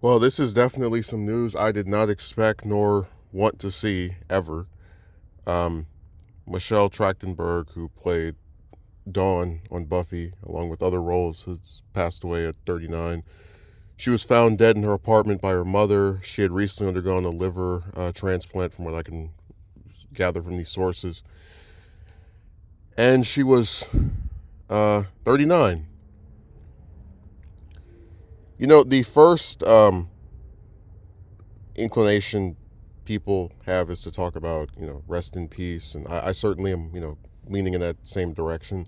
Well, this is definitely some news I did not expect nor want to see ever. Um, Michelle Trachtenberg, who played Dawn on Buffy, along with other roles, has passed away at 39. She was found dead in her apartment by her mother. She had recently undergone a liver transplant, from what I can gather from these sources. And she was 39. You know, the first inclination people have is to talk about, rest in peace. And I certainly am, leaning in that same direction.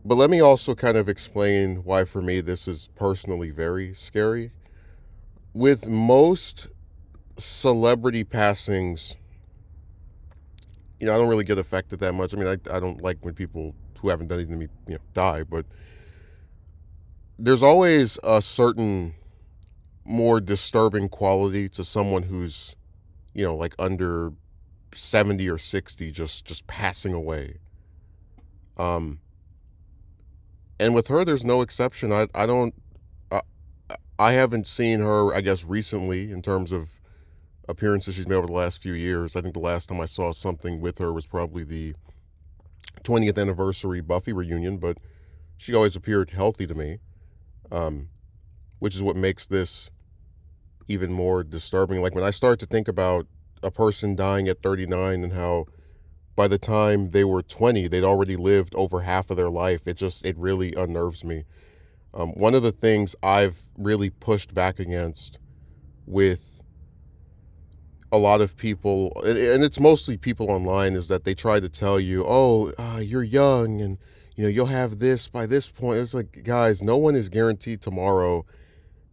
But let me also kind of explain why, for me, this is personally very scary. With most celebrity passings, I don't really get affected that much. I mean, I don't like when people who haven't done anything to me, die, but there's always a certain more disturbing quality to someone who's, like under 70 or 60 just passing away. Um and with her there's no exception. I don't I, I haven't seen her, I guess, recently in terms of appearances she's made over the last few years. I think the last time I saw something with her was probably the 20th anniversary Buffy reunion, but she always appeared healthy to me, um, which is what makes this even more disturbing. Like when I start to think about a person dying at 39 and how by the time they were 20, they'd already lived over half of their life, it really unnerves me. One of the things I've really pushed back against with a lot of people, and it's mostly people online, is that they try to tell you, oh, you're young and you'll have this by this point. It's like, guys, no one is guaranteed tomorrow.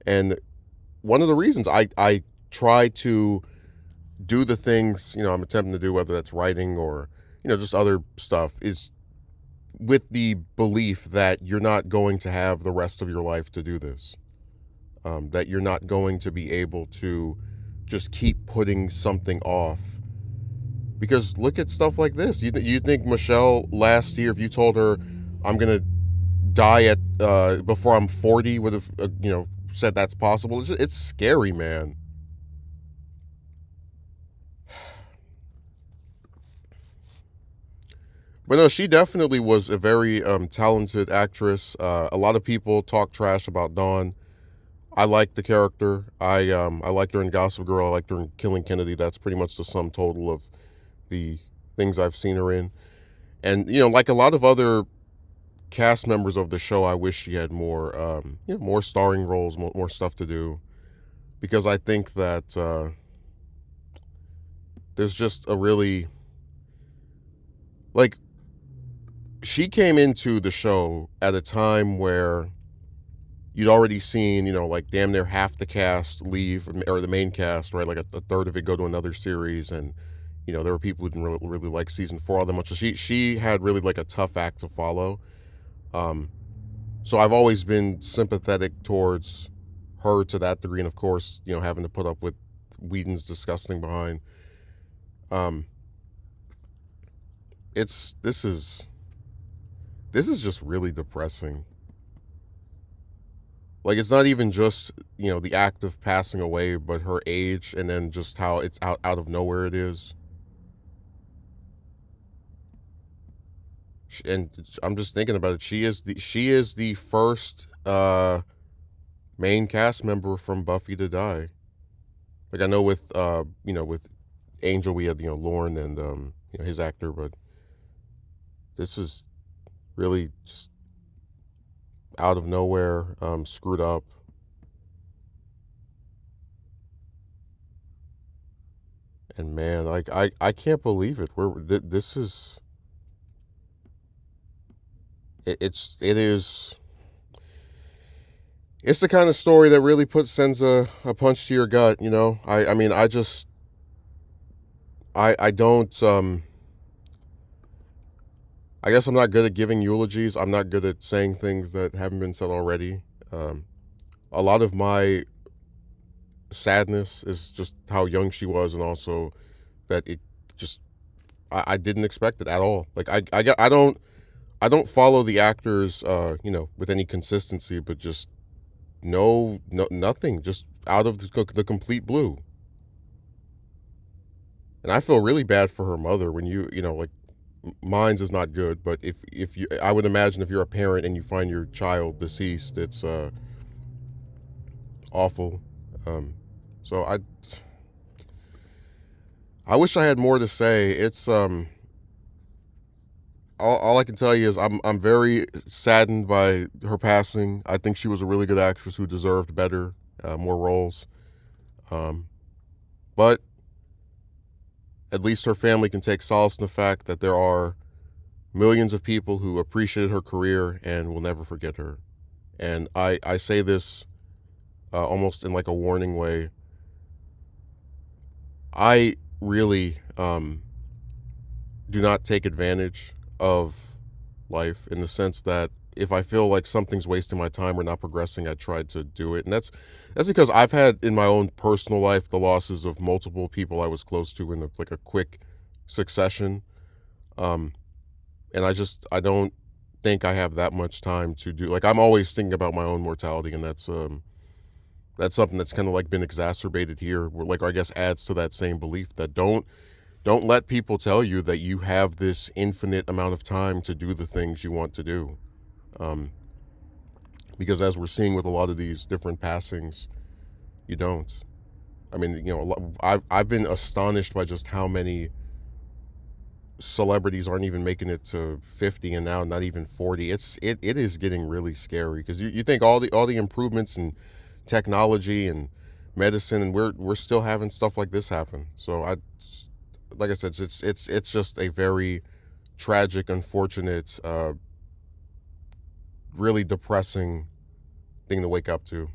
And one of the reasons I try to do the things I'm attempting to do, whether that's writing or just other stuff, is with the belief that you're not going to have the rest of your life to do this. That you're not going to be able to just keep putting something off. Because look at stuff like this. You think Michelle last year, if you told her I'm gonna die at before I'm 40, would have said that's possible? It's scary, man. But no, she definitely was a very talented actress. A lot of people talk trash about Dawn. I like the character. I liked her in Gossip Girl. I liked her in Killing Kennedy. That's pretty much the sum total of the things I've seen her in. And like a lot of other cast members of the show, I wish she had more, more starring roles, more stuff to do, because I think that there's just a really, like, she came into the show at a time where you'd already seen, like damn near half the cast leave, or the main cast, right? Like a third of it go to another series, and there were people who didn't really like season 4 all that much. So she had really like a tough act to follow. Um, so I've always been sympathetic towards her to that degree, and of course, having to put up with Whedon's disgusting behind. Um, it's this is just really depressing. Like, it's not even just the act of passing away, but her age, and then just how it's out of nowhere it is. And I'm just thinking about it. She is the first main cast member from Buffy to die. Like, I know with with Angel we had Lauren and his actor, but this is really just out of nowhere, screwed up. And man, like I can't believe it. This is it is it's the kind of story that really sends a punch to your gut. I mean, I don't I guess I'm not good at giving eulogies. I'm not good at saying things that haven't been said already. Um, a lot of my sadness is just how young she was, and also that it just I didn't expect it at all. Like I don't follow the actors with any consistency, but just no, nothing, just out of the complete blue. And I feel really bad for her mother when you know, like, mine's is not good, but if you, I would imagine if you're a parent and you find your child deceased, it's awful. Um, so I wish I had more to say. It's all I can tell you is I'm very saddened by her passing. I think she was a really good actress who deserved better, more roles. Um, but at least her family can take solace in the fact that there are millions of people who appreciated her career and will never forget her. And I say this almost in like a warning way. I really do not take advantage of life in the sense that if I feel like something's wasting my time or not progressing, I try to do it. And that's because I've had in my own personal life the losses of multiple people I was close to in like a quick succession. Um, and I don't think I have that much time to do, like, I'm always thinking about my own mortality, and that's something that's kind of like been exacerbated here, where, like, I guess adds to that same belief that don't let people tell you that you have this infinite amount of time to do the things you want to do. Um, because as we're seeing with a lot of these different passings, you don't. I mean, you know, I've been astonished by just how many celebrities aren't even making it to 50 and now not even 40. It is getting really scary because you think all the improvements in technology and medicine, and we're still having stuff like this happen. So I, like I said, it's just a very tragic, unfortunate, really depressing thing to wake up to.